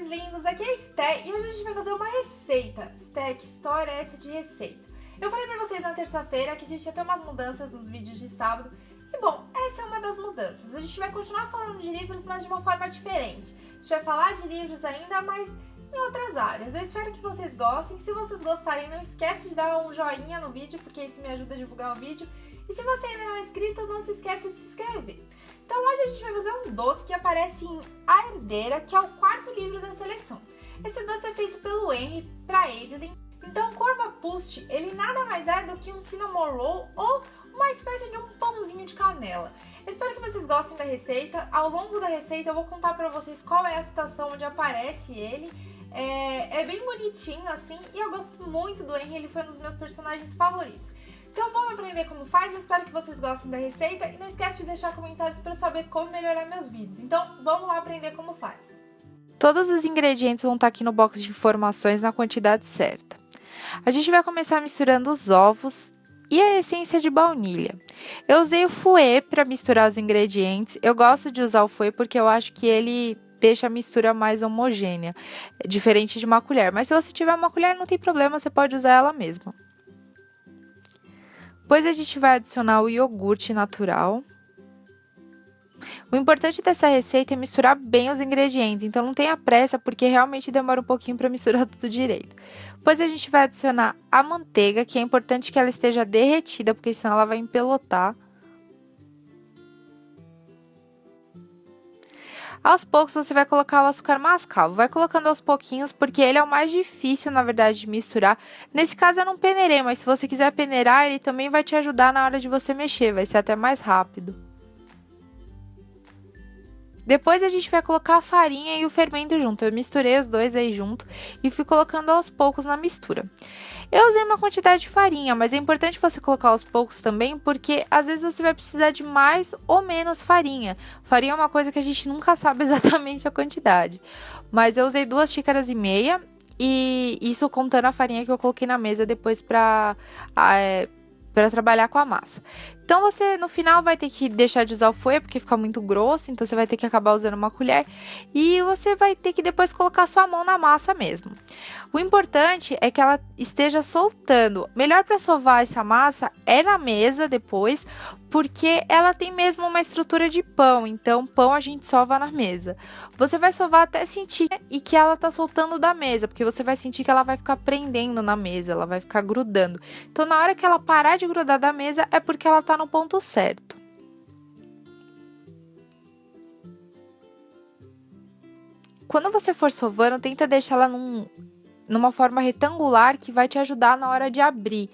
amores lindos, aqui é a Esté e hoje a gente vai fazer uma receita. Esté, que história é essa de receita? Eu falei pra vocês na terça-feira que a gente ia ter umas mudanças nos vídeos de sábado. E bom, essa é uma das mudanças. A gente vai continuar falando de livros, mas de uma forma diferente. A gente vai falar de livros ainda, mas em outras áreas. Eu espero que vocês gostem. Se vocês gostarem, não esquece de dar um joinha no vídeo, porque isso me ajuda a divulgar o vídeo. E se você ainda não é inscrito, não se esqueça de se inscrever. Então hoje a gente vai fazer um doce que aparece em A Herdeira, que é o quarto livro da seleção. Esse doce é feito pelo Henry para Adeline. Então o Corva-Puste, ele nada mais é do que um cinnamon roll ou uma espécie de um pãozinho de canela. Eu espero que vocês gostem da receita. Ao longo da receita eu vou contar para vocês qual é a citação onde aparece ele. É bem bonitinho assim e eu gosto muito do Henry, ele foi um dos meus personagens favoritos. Então vamos aprender como faz, eu espero que vocês gostem da receita e não esquece de deixar comentários para eu saber como melhorar meus vídeos. Então vamos lá aprender como faz. Todos os ingredientes vão estar aqui no box de informações na quantidade certa. A gente vai começar misturando os ovos e a essência de baunilha. Eu usei o fouet para misturar os ingredientes, eu gosto de usar o fouet porque eu acho que ele deixa a mistura mais homogênea, diferente de uma colher. Mas se você tiver uma colher não tem problema, você pode usar ela mesma. Depois a gente vai adicionar o iogurte natural. O importante dessa receita é misturar bem os ingredientes, então não tenha pressa porque realmente demora um pouquinho para misturar tudo direito. Depois a gente vai adicionar a manteiga, que é importante que ela esteja derretida, porque senão ela vai empelotar. Aos poucos você vai colocar o açúcar mascavo, vai colocando aos pouquinhos porque ele é o mais difícil na verdade de misturar. Nesse caso eu não peneirei, mas se você quiser peneirar ele também vai te ajudar na hora de você mexer, vai ser até mais rápido. Depois a gente vai colocar a farinha e o fermento junto, eu misturei os dois aí junto e fui colocando aos poucos na mistura. Eu usei uma quantidade de farinha, mas é importante você colocar aos poucos também, porque às vezes você vai precisar de mais ou menos farinha. Farinha é uma coisa que a gente nunca sabe exatamente a quantidade. Mas eu usei 2,5 xícaras e isso contando a farinha que eu coloquei na mesa depois para trabalhar com a massa. Então você no final vai ter que deixar de usar o fouet porque fica muito grosso, então você vai ter que acabar usando uma colher e você vai ter que depois colocar sua mão na massa mesmo. O importante é que ela esteja soltando. Melhor para sovar essa massa é na mesa depois, porque ela tem mesmo uma estrutura de pão, então pão a gente sova na mesa. Você vai sovar até sentir e que ela tá soltando da mesa, porque você vai sentir que ela vai ficar prendendo na mesa, ela vai ficar grudando. Então na hora que ela parar de grudar da mesa é porque ela tá no ponto certo. Quando você for sovando, tenta deixar ela numa forma retangular que vai te ajudar na hora de abrir.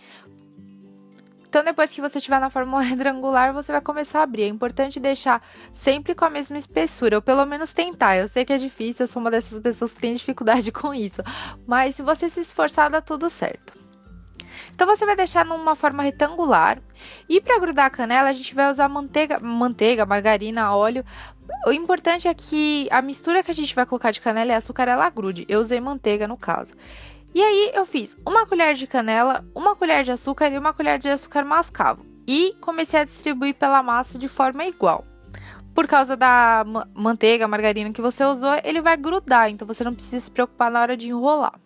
Então, depois que você estiver na forma retangular, você vai começar a abrir. É importante deixar sempre com a mesma espessura, ou pelo menos tentar. Eu sei que é difícil, eu sou uma dessas pessoas que tem dificuldade com isso. Mas se você se esforçar, dá tudo certo. Então, você vai deixar numa forma retangular. E para grudar a canela, a gente vai usar manteiga, margarina, óleo. O importante é que a mistura que a gente vai colocar de canela e açúcar, ela grude. Eu usei manteiga no caso. E aí, eu fiz 1 colher de canela, 1 colher de açúcar e 1 colher de açúcar mascavo. E comecei a distribuir pela massa de forma igual. Por causa da manteiga, margarina que você usou, ele vai grudar. Então, você não precisa se preocupar na hora de enrolar.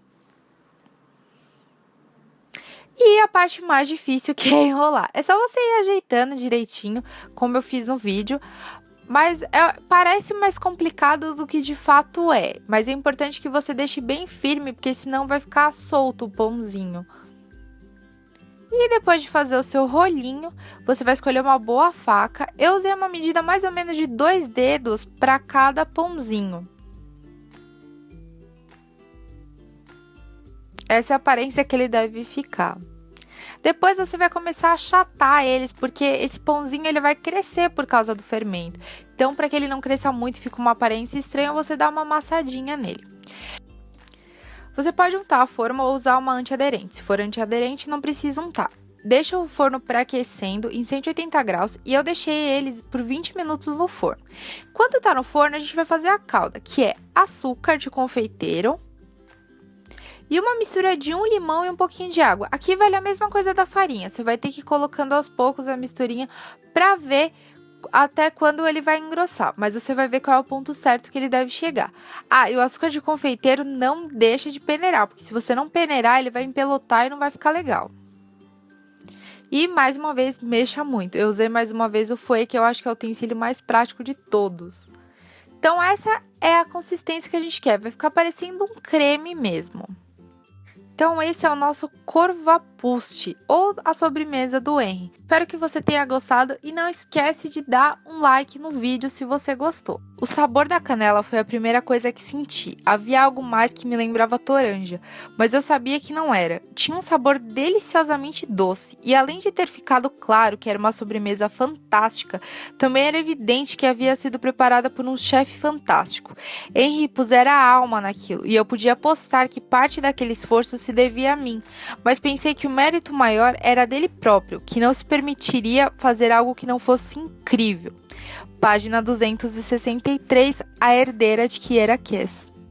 E a parte mais difícil que é enrolar. É só você ir ajeitando direitinho, como eu fiz no vídeo. Mas parece mais complicado do que de fato é. Mas é importante que você deixe bem firme, porque senão vai ficar solto o pãozinho. E depois de fazer o seu rolinho, você vai escolher uma boa faca. Eu usei uma medida mais ou menos de 2 dedos para cada pãozinho. Essa é a aparência que ele deve ficar. Depois você vai começar a achatar eles, porque esse pãozinho ele vai crescer por causa do fermento. Então, para que ele não cresça muito e fique uma aparência estranha, você dá uma amassadinha nele. Você pode untar a forma ou usar uma antiaderente. Se for antiaderente, não precisa untar. Deixa o forno pré-aquecendo em 180 graus e eu deixei eles por 20 minutos no forno. Enquanto tá no forno, a gente vai fazer a calda, que é açúcar de confeiteiro, e uma mistura de 1 limão e um pouquinho de água. Aqui vale a mesma coisa da farinha. Você vai ter que ir colocando aos poucos a misturinha para ver até quando ele vai engrossar, mas você vai ver qual é o ponto certo que ele deve chegar. Ah, e o açúcar de confeiteiro não deixa de peneirar, porque se você não peneirar, ele vai empelotar e não vai ficar legal. E mais uma vez, mexa muito. Eu usei mais uma vez o fouet, que eu acho que é o utensílio mais prático de todos. Então essa é a consistência que a gente quer, vai ficar parecendo um creme mesmo. Então esse é o nosso corvapuste, ou a sobremesa do Henry. Espero que você tenha gostado e não esquece de dar um like no vídeo se você gostou. O sabor da canela foi a primeira coisa que senti. Havia algo mais que me lembrava toranja, mas eu sabia que não era. Tinha um sabor deliciosamente doce e além de ter ficado claro que era uma sobremesa fantástica, também era evidente que havia sido preparada por um chefe fantástico. Henry pusera a alma naquilo e eu podia apostar que parte daquele esforço se devia a mim, mas pensei que o mérito maior era dele próprio, que não se permitiria fazer algo que não fosse incrível. Página 263, a herdeira de Kiera Cass.